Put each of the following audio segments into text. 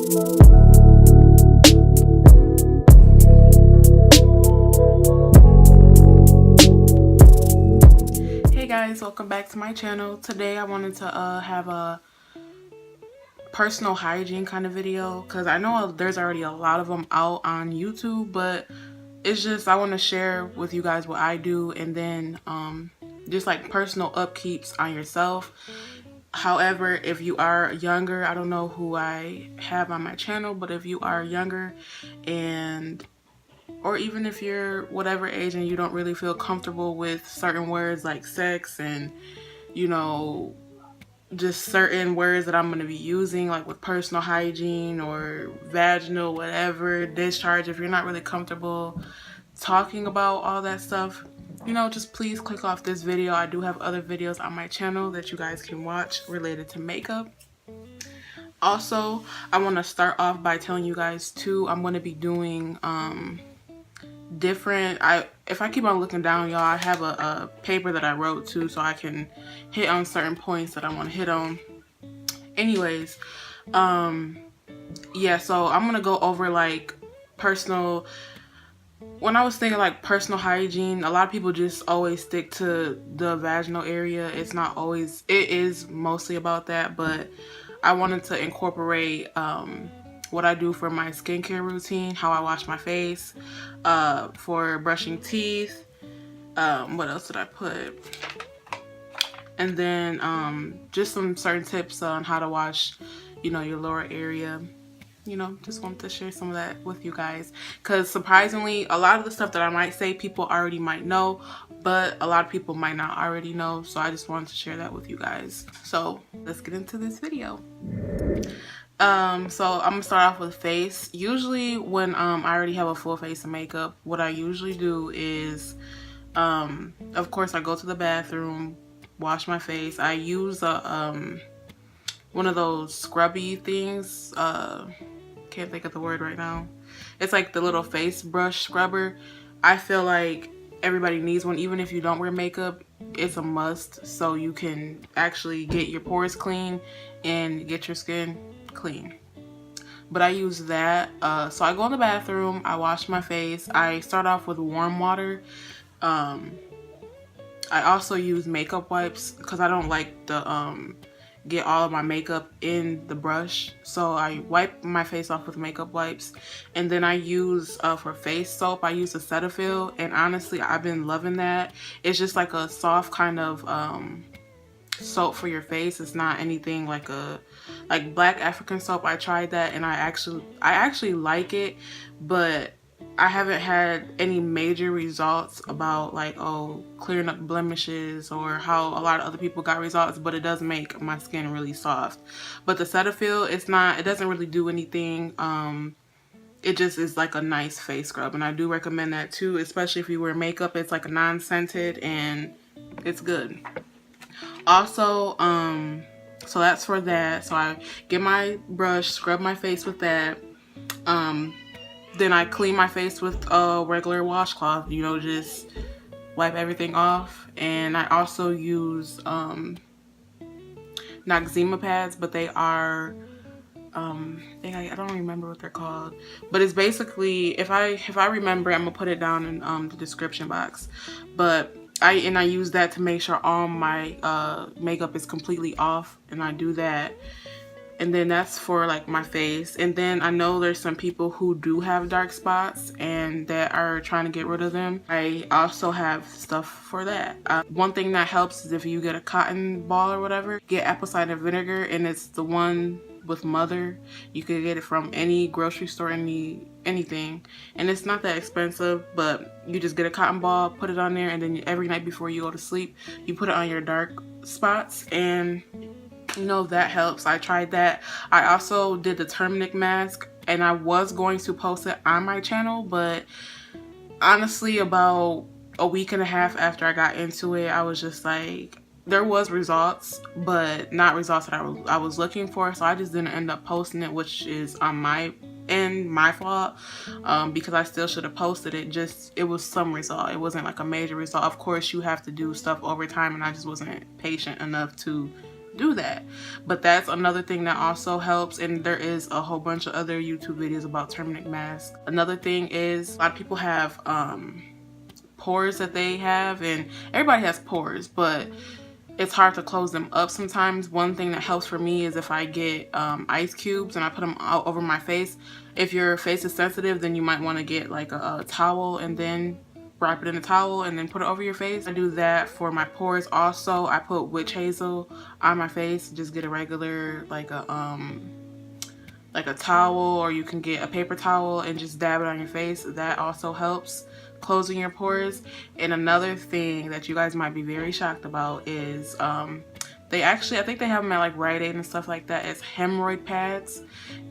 Hey guys, welcome back to my channel. Today I wanted to have a personal hygiene kind of video because I know there's already a lot of them out on YouTube, but it's just I want to share with you guys what I do, and then just like personal upkeeps on yourself. However, if you are younger, I don't know who I have on my channel, but if you are younger and or even if you're whatever age and you don't really feel comfortable with certain words like sex and, you know, just certain words that I'm going to be using, like with personal hygiene or vaginal, whatever, discharge, if you're not really comfortable talking about all that stuff, you know, just please click off this video. I do have other videos on my channel that you guys can watch related to makeup. Also, I want to start off by telling you guys too, I'm going to be doing different, if I keep on looking down, y'all, I have a paper that I wrote too, so I can hit on certain points that I want to hit on. Anyways, yeah, so I'm gonna go over like personal. When I was thinking like personal hygiene, a lot of people just always stick to the vaginal area. It's not always, it is mostly about that, but I wanted to incorporate what I do for my skincare routine, how I wash my face, for brushing teeth, what else did I put? And then just some certain tips on how to wash, you know, your lower area. You know, just wanted to share some of that with you guys, because surprisingly, a lot of the stuff that I might say people already might know, but a lot of people might not already know, so I just wanted to share that with you guys. So let's get into this video. So I'm gonna start off with face. Usually when I already have a full face of makeup, what I usually do is of course I go to the bathroom, wash my face. I use a one of those scrubby things, can't think of the word right now. It's like the little face brush scrubber. I feel like everybody needs one, even if you don't wear makeup. It's a must, so you can actually get your pores clean and get your skin clean. But I use that. So I go in the bathroom, I wash my face. I start off with warm water. I also use makeup wipes because I don't like the get all of my makeup in the brush, so I wipe my face off with makeup wipes. And then I use for face soap, I use a Cetaphil, and honestly I've been loving that. It's just like a soft kind of soap for your face. It's not anything like black African soap. I tried that and I actually like it, but I haven't had any major results about like, oh, clearing up blemishes or how a lot of other people got results, but it does make my skin really soft. But the Cetaphil, it doesn't really do anything. It just is like a nice face scrub, and I do recommend that too, especially if you wear makeup. It's like a non-scented and it's good. Also, so that's for that. So I get my brush, scrub my face with that. Then I clean my face with a regular washcloth, you know, just wipe everything off. And I also use not eczema pads, but they are I don't remember what they're called, but it's basically, if I remember, I'm gonna put it down in the description box. But I use that to make sure all my makeup is completely off, and I do that. And then that's for like my face. And then I know there's some people who do have dark spots and that are trying to get rid of them. I also have stuff for that. One thing that helps is if you get a cotton ball or whatever, get apple cider vinegar, and it's the one with Mother. You can get it from any grocery store, anything, and it's not that expensive. But you just get a cotton ball, put it on there, and then every night before you go to sleep, you put it on your dark spots, and you know, that helps. I tried that. I also did the turmeric mask, and I was going to post it on my channel, but honestly about a week and a half after I got into it, I was just like, there was results, but not results that I was looking for, so I just didn't end up posting it, which is on my end, my fault, because I still should have posted it. Just, it was some result. It wasn't like a major result. Of course, you have to do stuff over time, and I just wasn't patient enough to do that. But that's another thing that also helps, and there is a whole bunch of other YouTube videos about turmeric mask. Another thing is a lot of people have pores that they have, and everybody has pores, but it's hard to close them up sometimes. One thing that helps for me is if I get ice cubes and I put them out over my face. If your face is sensitive, then you might want to get like a towel and then wrap it in a towel and then put it over your face. I do that for my pores. Also, I put witch hazel on my face. Just get a regular like a towel, or you can get a paper towel and just dab it on your face. That also helps closing your pores. And another thing that you guys might be very shocked about is they actually, I think they have them at like Rite Aid and stuff like that, is hemorrhoid pads.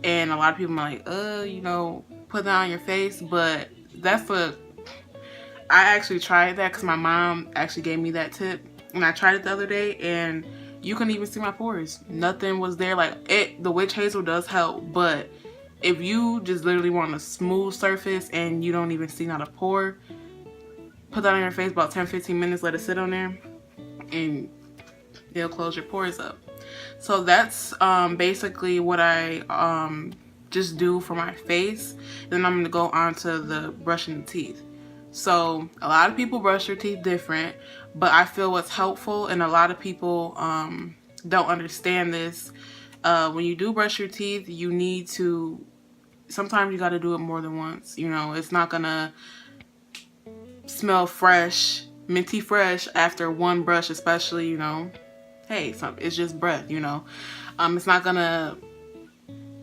And a lot of people are like, you know, put that on your face. But that's I actually tried that because my mom actually gave me that tip, and I tried it the other day, and you couldn't even see my pores. Nothing was there. Like the witch hazel does help, but if you just literally want a smooth surface and you don't even see not a pore, put that on your face about 10-15 minutes, let it sit on there, and it'll close your pores up. So that's basically what I just do for my face. Then I'm going to go on to the brushing the teeth. So a lot of people brush their teeth different, but I feel what's helpful, and a lot of people don't understand this. When you do brush your teeth, you need to, sometimes you got to do it more than once. You know, it's not gonna smell fresh, minty fresh after one brush, especially, you know, hey, it's just breath, you know. It's not gonna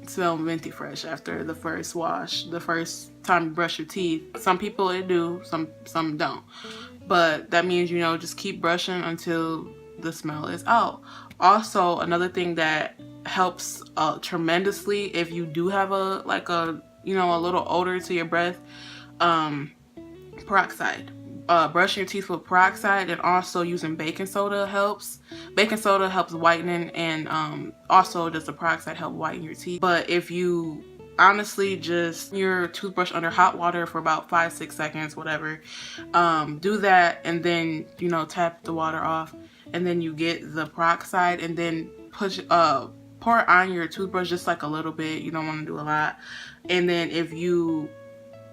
smell minty fresh after the first wash, the first time you brush your teeth. Some people it do, some don't. But that means, you know, just keep brushing until the smell is out. Also, another thing that helps tremendously if you do have a little odor to your breath, peroxide. Brushing your teeth with peroxide, and also using baking soda helps. Baking soda helps whitening, and also does the peroxide help whiten your teeth. But if you honestly just your toothbrush under hot water for about 5-6 seconds, whatever, do that, and then, you know, tap the water off, and then you get the peroxide, and then pour it on your toothbrush just like a little bit. You don't want to do a lot. And then if you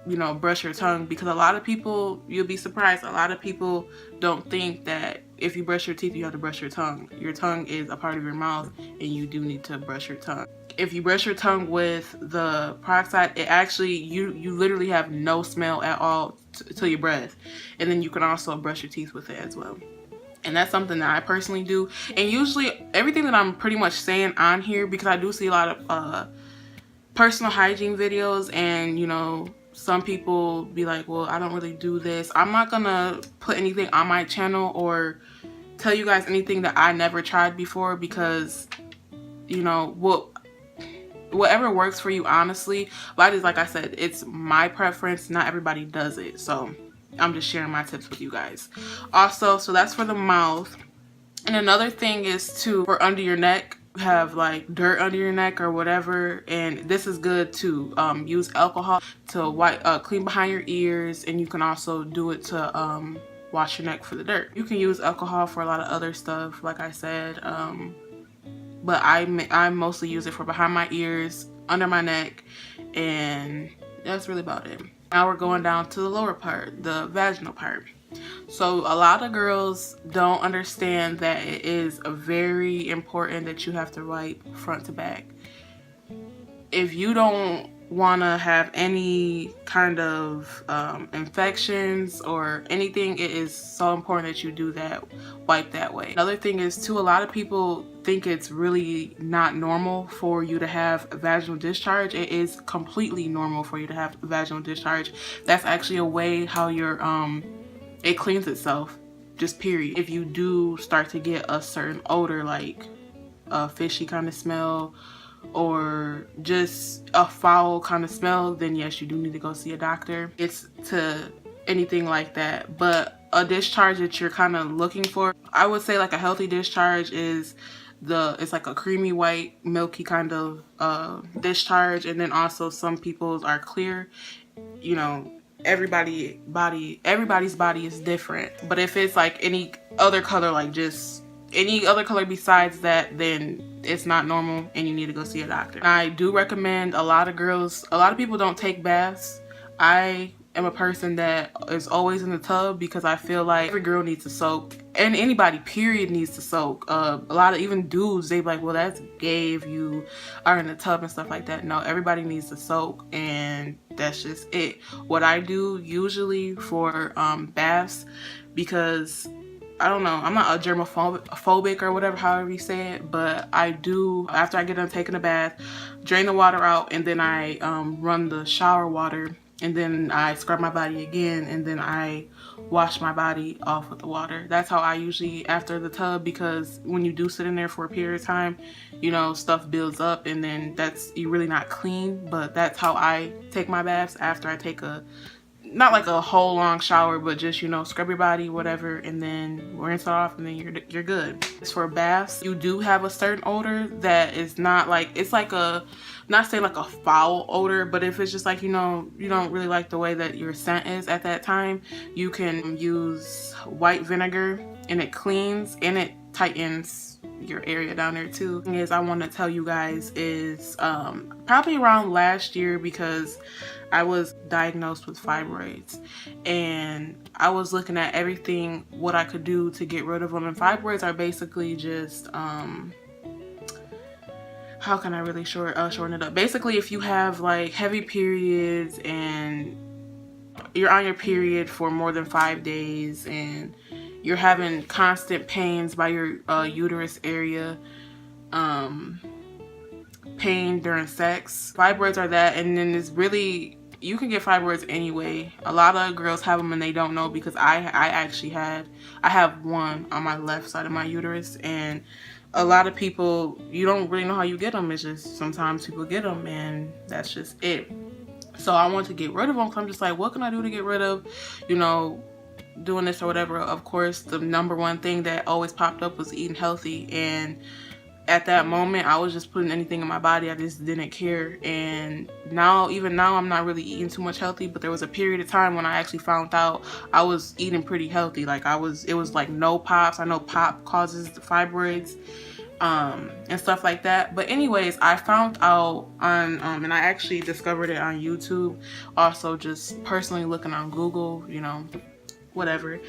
know, brush your tongue, because a lot of people, you'll be surprised, a lot of people don't think that if you brush your teeth you have to brush your tongue. Your tongue is a part of your mouth, and you do need to brush your tongue. If you brush your tongue with the peroxide, it actually, you literally have no smell at all to your breath. And then you can also brush your teeth with it as well. And that's something that I personally do. And usually everything that I'm pretty much saying on here, because I do see a lot of personal hygiene videos, and, you know, some people be like, well, I don't really do this. I'm not gonna put anything on my channel or tell you guys anything that I never tried before, because, you know, whatever works for you, honestly. But like I said, it's my preference. Not everybody does it, so I'm just sharing my tips with you guys. Also, so that's for the mouth. And another thing is for under your neck, have like dirt under your neck or whatever, and this is good to use alcohol to clean behind your ears, and you can also do it to wash your neck for the dirt. You can use alcohol for a lot of other stuff, like I said, but I mostly use it for behind my ears, under my neck, and that's really about it. Now we're going down to the lower part, the vaginal part. So a lot of girls don't understand that it is very important that you have to wipe front to back. If you don't want to have any kind of infections or anything, it is so important that you do that, wipe that way. Another thing is too, a lot of people think it's really not normal for you to have vaginal discharge. It is completely normal for you to have vaginal discharge. That's actually a way how your it cleans itself, just period. If you do start to get a certain odor, like a fishy kind of smell or just a foul kind of smell, then yes, you do need to go see a doctor. It's to anything like that. But a discharge that you're kind of looking for, I would say like a healthy discharge is it's like a creamy white milky kind of discharge. And then also some people's are clear. You know, everybody's body is different. But if it's like any other color, like just any other color besides that, then it's not normal and you need to go see a doctor. And I do recommend a lot of people don't take baths. I am a person that is always in the tub because I feel like every girl needs to soak, and anybody period needs to soak. A lot of even dudes, they be like, well, that's gay if you are in the tub and stuff like that. No, everybody needs to soak, and that's just it. What I do usually for baths, because I don't know, I'm not a germophobic or whatever, however you say it, but I do, after I get done taking a bath, drain the water out, and then I run the shower water, and then I scrub my body again, and then I wash my body off with the water. That's how I usually, after the tub, because when you do sit in there for a period of time, you know, stuff builds up, and then you're really not clean. But that's how I take my baths, after I take not like a whole long shower, but just, you know, scrub your body, whatever, and then rinse it off, and then you're good. As for baths, you do have a certain odor that is not like, it's like not saying like a foul odor, but if it's just like, you know, you don't really like the way that your scent is at that time, you can use white vinegar, and it cleans and it tightens your area down there too. The thing is, I want to tell you guys is probably around last year, because I was diagnosed with fibroids, and I was looking at everything, what I could do to get rid of them. And fibroids are basically just how can I really shorten it up? Basically, if you have like heavy periods and you're on your period for more than 5 days, and you're having constant pains by your uterus area, pain during sex, fibroids are that. And then it's really, you can get fibroids anyway. A lot of girls have them and they don't know, because I have one on my left side of my uterus, and a lot of people, you don't really know how you get them. It's just sometimes people get them, and that's just it. So I want to get rid of them, because I'm just like, what can I do to get rid of, you know, doing this or whatever. Of course, the number one thing that always popped up was eating healthy, and at that moment I was just putting anything in my body. I just didn't care. And even now I'm not really eating too much healthy, but there was a period of time when I actually found out I was eating pretty healthy. Like it was like no pops. I know pop causes the fibroids and stuff like that. But anyways, I found out on and I actually discovered it on YouTube, also just personally looking on Google, you know, whatever,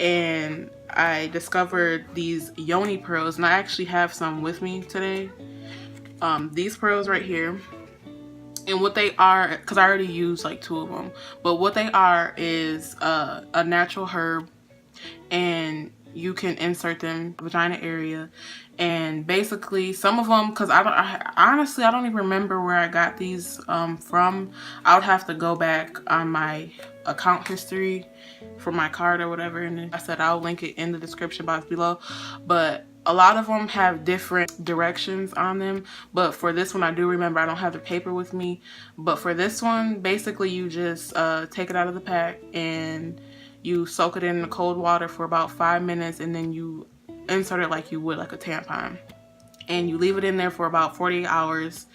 and I discovered these yoni pearls, and I actually have some with me today. These pearls right here, and what they are, because I already used like 2 of them, but what they are is a natural herb, and you can insert them in the vagina area. And basically some of them, because honestly I don't even remember where I got these from. I would have to go back on my account history for my card or whatever, and I said I'll link it in the description box below. But a lot of them have different directions on them, but for this one, I do remember, I don't have the paper with me, but for this one, basically you just take it out of the pack and you soak it in the cold water for about 5 minutes, and then you insert it like you would like a tampon, and you leave it in there for about 48 hours.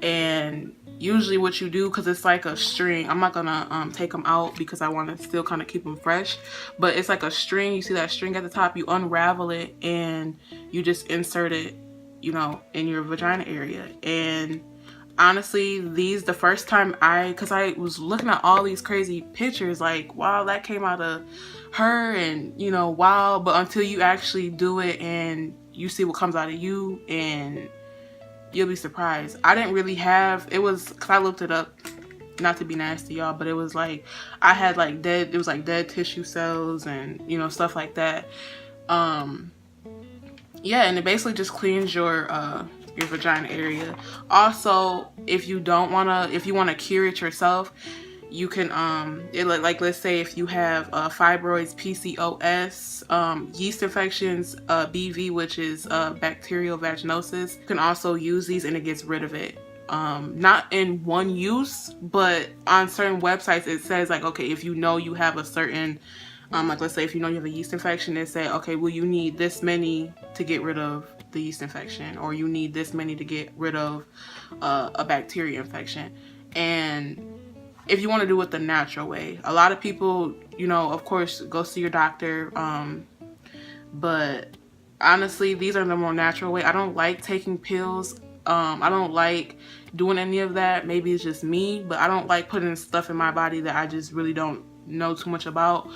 And usually what you do, because it's like a string, I'm not gonna take them out because I want to still kind of keep them fresh, but it's like a string. You see that string at the top, you unravel it and you just insert it, you know, in your vagina area. And honestly, the first time because I was looking at all these crazy pictures, like, wow, that came out of her, and you know, wow, but until you actually do it and you see what comes out of you, and you'll be surprised. I didn't really have, it was, because I looked it up, not to be nasty, y'all, but it was like, I had like dead tissue cells and, you know, stuff like that. Yeah, and it basically just cleans your vagina area. Also, if you want to cure it yourself, you can like let's say if you have fibroids, PCOS, yeast infections, BV, which is bacterial vaginosis, you can also use these and it gets rid of it. Not in one use, but on certain websites it says like, okay, if you know you have a certain like let's say if you know you have a yeast infection, they say, okay, well, you need this many to get rid of the yeast infection, or you need this many to get rid of a bacteria infection. And if you want to do it the natural way, a lot of people, you know, of course, go see your doctor, but honestly, these are the more natural way. I don't like taking pills. I don't like doing any of that. Maybe it's just me, but I don't like putting stuff in my body that I just really don't know too much about.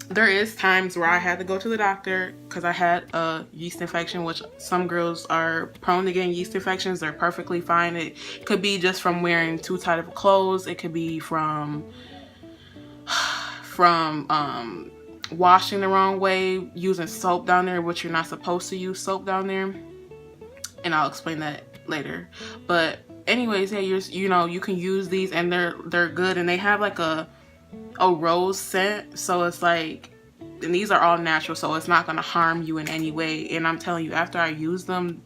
There is times where I had to go to the doctor because I had a yeast infection, which some girls are prone to getting yeast infections. They're perfectly fine. It could be just from wearing too tight of clothes. It could be from washing the wrong way, using soap down there, which you're not supposed to use soap down there. And I'll explain that later. But anyways, yeah, you know, you can use these and they're good, and they have like a rose scent, so it's like, and these are all natural, so it's not going to harm you in any way. And I'm telling you, after I use them,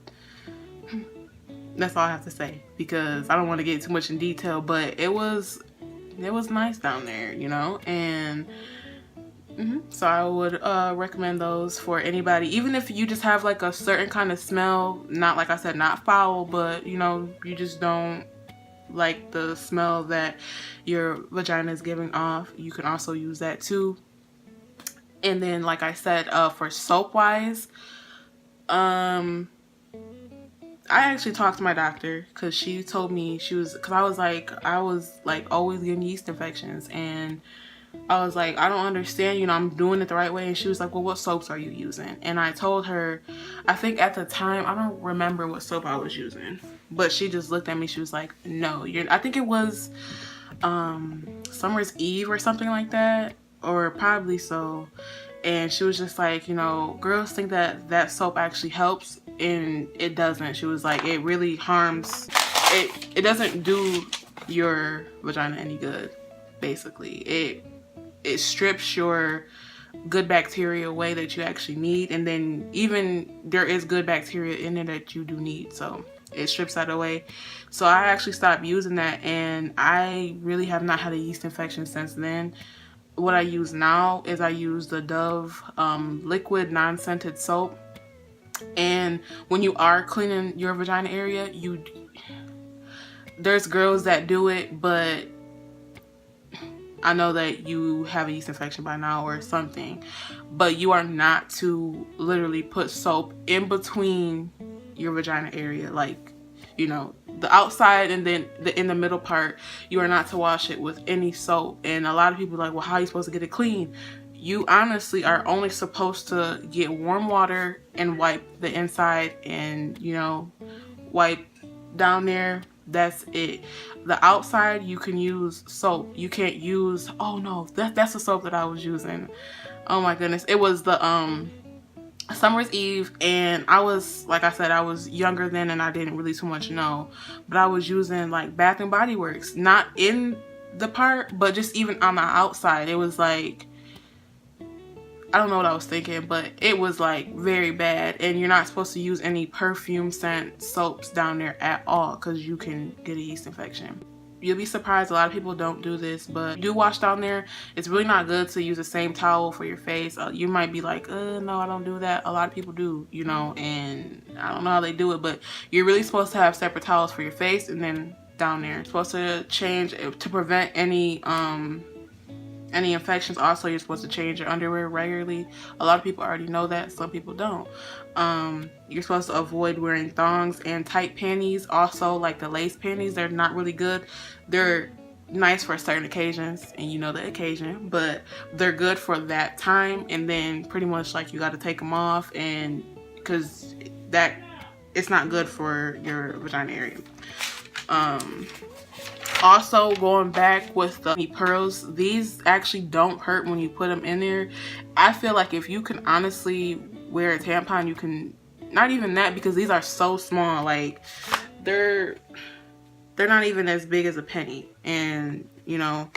that's all I have to say, because I don't want to get too much in detail, but it was nice down there, you know. And so I would recommend those for anybody, even if you just have like a certain kind of smell, not, like I said, not foul, but you know, you just don't like the smell that your vagina is giving off. You can also use that too. And then, like I said, for soap wise, I actually talked to my doctor because she told me, because I was like always getting yeast infections, and I was like, I don't understand, you know, I'm doing it the right way. And she was like, well, what soaps are you using? And I told her, I think at the time, I don't remember what soap I was using, but she just looked at me. She was like, no, I think it was Summer's Eve or something like that, or probably so. And she was just like, you know, girls think that soap actually helps, and it doesn't. She was like, it really harms, it doesn't do your vagina any good, basically. It strips your good bacteria away that you actually need, and then even there is good bacteria in there that you do need, so it strips that away. So I actually stopped using that, and I really have not had a yeast infection since then. What I use now is I use the Dove liquid non-scented soap. And when you are cleaning your vagina area, there's girls that do it, but I know that you have a yeast infection by now or something, but you are not to literally put soap in between your vagina area, like, you know, the outside, and then in the middle part, you are not to wash it with any soap. And a lot of people are like, well, how are you supposed to get it clean? You honestly are only supposed to get warm water and wipe the inside, and, you know, wipe down there. That's it. The outside, you can use soap. You can't use, oh no, that's the soap that I was using. Oh my goodness. It was the Summer's Eve, and I was, like I said, I was younger then and I didn't really too much know, but I was using like Bath and Body Works, not in the part, but just even on the outside. It was like, I don't know what I was thinking, but it was like very bad. And you're not supposed to use any perfume scent soaps down there at all, because you can get a yeast infection. You'll be surprised, a lot of people don't do this, but you do wash down there. It's really not good to use the same towel for your face. You might be like, no, I don't do that. A lot of people do, you know, and I don't know how they do it, but you're really supposed to have separate towels for your face, and then down there, you're supposed to change to prevent any infections. Also, you're supposed to change your underwear regularly. A lot of people already know that, some people don't. You're supposed to avoid wearing thongs and tight panties. Also, like the lace panties, they're not really good. They're nice for certain occasions, and you know the occasion, but they're good for that time, and then pretty much like you got to take them off, and because that it's not good for your vagina area. Also, going back with the pearls, these actually don't hurt when you put them in there. I feel like if you can honestly wear a tampon, you can, not even that, because these are so small, like they're not even as big as a penny, and you know,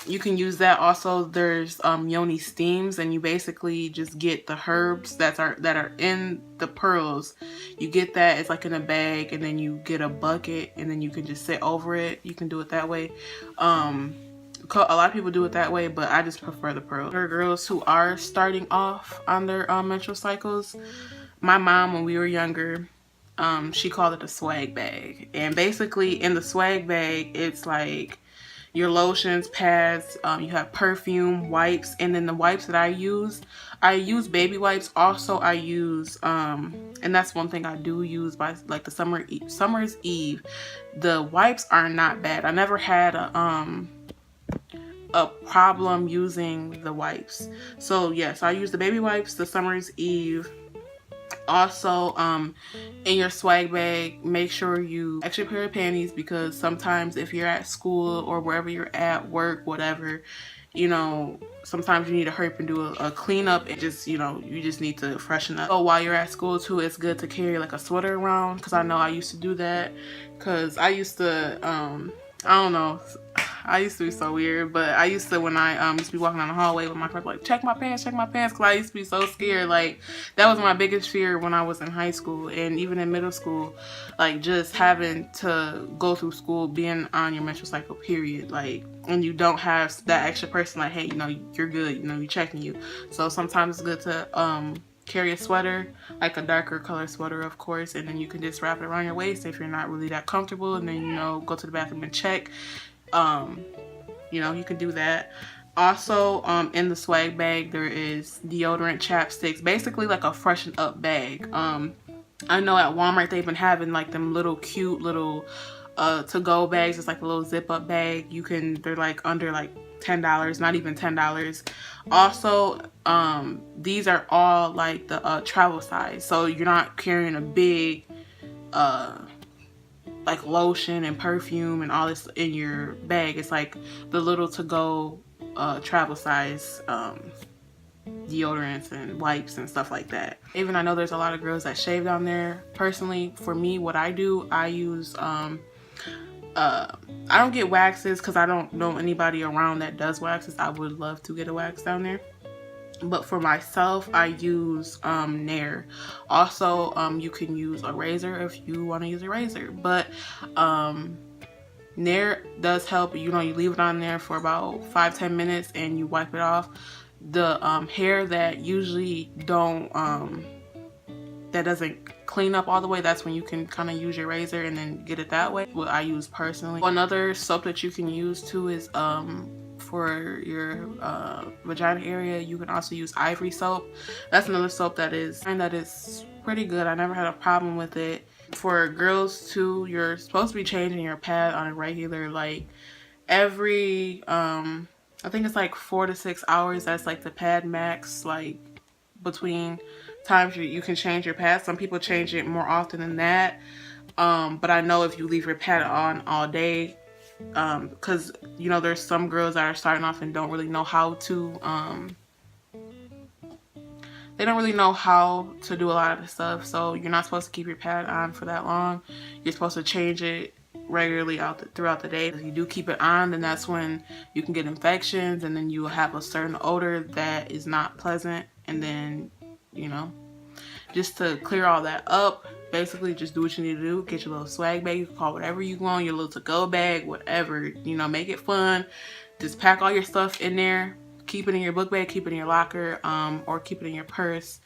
you can use that. Also, there's yoni steams, and you basically just get the herbs that are in the pearls. You get that, it's like in a bag, and then you get a bucket, and then you can just sit over it. You can do it that way. A lot of people do it that way, but I just prefer the pearls. There are girls who are starting off on their menstrual cycles. My mom, when we were younger, she called it a swag bag, and basically in the swag bag, it's like, your lotions, pads, you have perfume, wipes, and then the wipes that I use baby wipes. Also I use and that's one thing I do use by like the summer's eve. The wipes are not bad. I never had a problem using the wipes. So yes, I use the baby wipes, the summer's eve. Also, in your swag bag, make sure you extra pair of panties, because sometimes if you're at school or wherever you're at, work, whatever, you know, sometimes you need to hurry up and do a cleanup, and just, you know, you just need to freshen up. So while you're at school too, it's good to carry like a sweater around, because I know I used to do that, because I used to I don't know, I used to be so weird, but I used to, when I used to be walking down the hallway with my friends, like, check my pants, because I used to be so scared. Like, that was my biggest fear when I was in high school and even in middle school, like, just having to go through school, being on your menstrual cycle, period, like, and you don't have that extra person, like, hey, you know, you're good, you know, you're checking you. So sometimes it's good to carry a sweater, like a darker color sweater, of course, and then you can just wrap it around your waist if you're not really that comfortable, and then, you know, go to the bathroom and check. You know, you can do that. Also, in the swag bag, there is deodorant, chapsticks, basically like a freshen up bag. I know at Walmart they've been having like them little cute little to-go bags. It's like a little zip up bag. They're like under like $10, not even $10. Also, these are all like the travel size, so you're not carrying a big like lotion and perfume and all this in your bag. It's like the little to-go travel size deodorants and wipes and stuff like that. Even I know there's a lot of girls that shave down there. Personally, for me, what I do, I use I don't get waxes because I don't know anybody around that does waxes. I would love to get a wax down there. But for myself, I use Nair. Also, you can use a razor if you want to use a razor. But Nair does help. You know, you leave it on there for about 5-10 minutes and you wipe it off. The hair that usually that doesn't clean up all the way, that's when you can kind of use your razor and then get it that way. What I use personally. Another soap that you can use too is for your vagina area, you can also use Ivory soap. That's another soap that is pretty good. I never had a problem with it. For girls too, you're supposed to be changing your pad on a regular, like every I think it's like 4 to 6 hours. That's like the pad max, like between times you can change your pad. Some people change it more often than that, but I know if you leave your pad on all day, because you know there's some girls that are starting off and don't really know how to they don't really know how to do a lot of the stuff. So you're not supposed to keep your pad on for that long. You're supposed to change it regularly throughout the day. If you do keep it on, then that's when you can get infections, and then you will have a certain odor that is not pleasant. And then, you know, just to clear all that up, basically just do what you need to do. Get your little swag bag, you can call whatever you want, your little to-go bag, whatever, you know, make it fun. Just pack all your stuff in there. Keep it in your book bag, keep it in your locker, or keep it in your purse.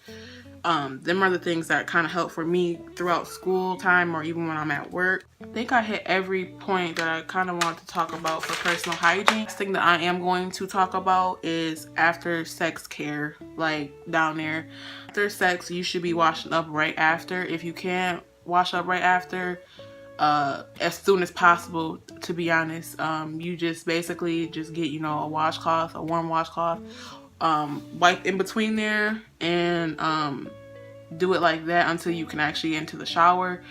Them are the things that kind of help for me throughout school time or even when I'm at work. I think I hit every point that I kind of want to talk about for personal hygiene. The thing that I am going to talk about is after sex care, like down there. After sex, you should be washing up right after. If you can't wash up right after, as soon as possible, to be honest. You just basically just get, you know, a washcloth, a warm washcloth, wipe in between there, and do it like that until you can actually get into the shower.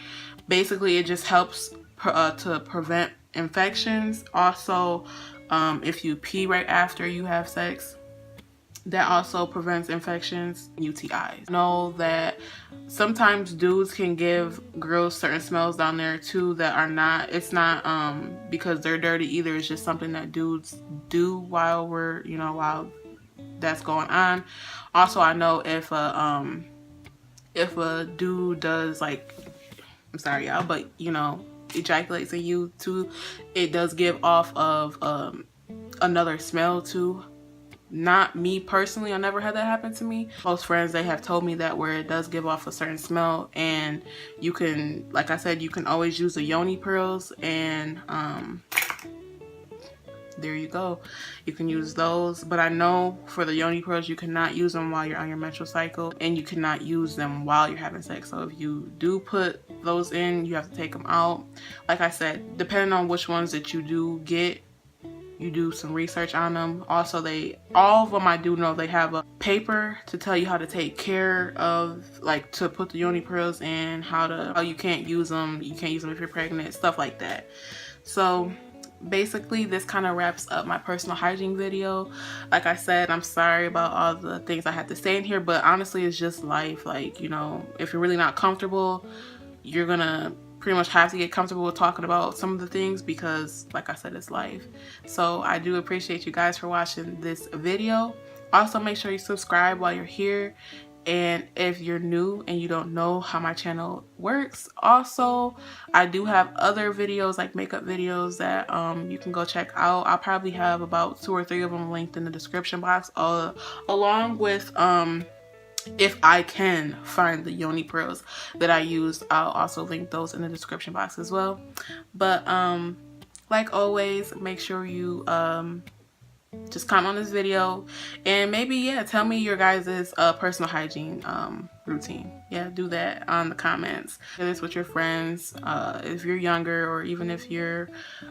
Basically, it just helps to prevent infections. Also, if you pee right after you have sex, that also prevents infections, UTIs. Know that sometimes dudes can give girls certain smells down there too that are not, it's not because they're dirty either. It's just something that dudes do while we're, you know, while that's going on. Also, I know if a dude does, like, I'm sorry y'all, but you know, ejaculates in you too, it does give off of another smell too. Not me personally, I never had that happen to me. Most friends, they have told me that where it does give off a certain smell, and you can, like I said, you can always use the yoni pearls and there you go. You can use those, but I know for the yoni pearls, you cannot use them while you're on your menstrual cycle, and you cannot use them while you're having sex. So if you do put those in, you have to take them out. Like I said, depending on which ones that you do get, you do some research on them. Also, all of them, I do know they have a paper to tell you how to take care of, like, to put the yoni pearls in, how you can't use them. You can't use them if you're pregnant, stuff like that. So basically, this kind of wraps up my personal hygiene video. Like I said, I'm sorry about all the things I had to say in here, but honestly, it's just life. Like, you know, if you're really not comfortable, you're gonna pretty much have to get comfortable with talking about some of the things, because like I said, it's life. So I do appreciate you guys for watching this video. Also, make sure you subscribe while you're here. And if you're new and you don't know how my channel works, also I do have other videos, like makeup videos, that you can go check out. I'll probably have about 2 or 3 of them linked in the description box, along with if I can find the yoni pearls that I used. I'll also link those in the description box as well. But like always, make sure you just comment on this video, and maybe tell me your guys' personal hygiene routine. Do that on the comments. Share this with your friends, if you're younger, or even if you're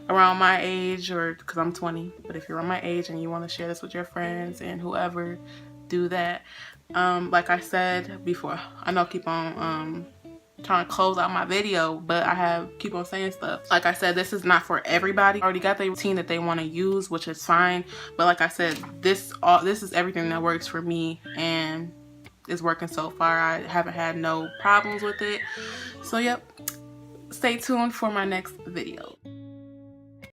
around my age, or because I'm 20, but if you're around my age and you want to share this with your friends and whoever, do that. Like I said before, I know I keep on trying to close out my video, but I keep on saying stuff. Like I said, this is not for everybody. I already got the routine that they want to use, which is fine. But like I said, this is everything that works for me, and it's working so far. I haven't had no problems with it. So yep, stay tuned for my next video.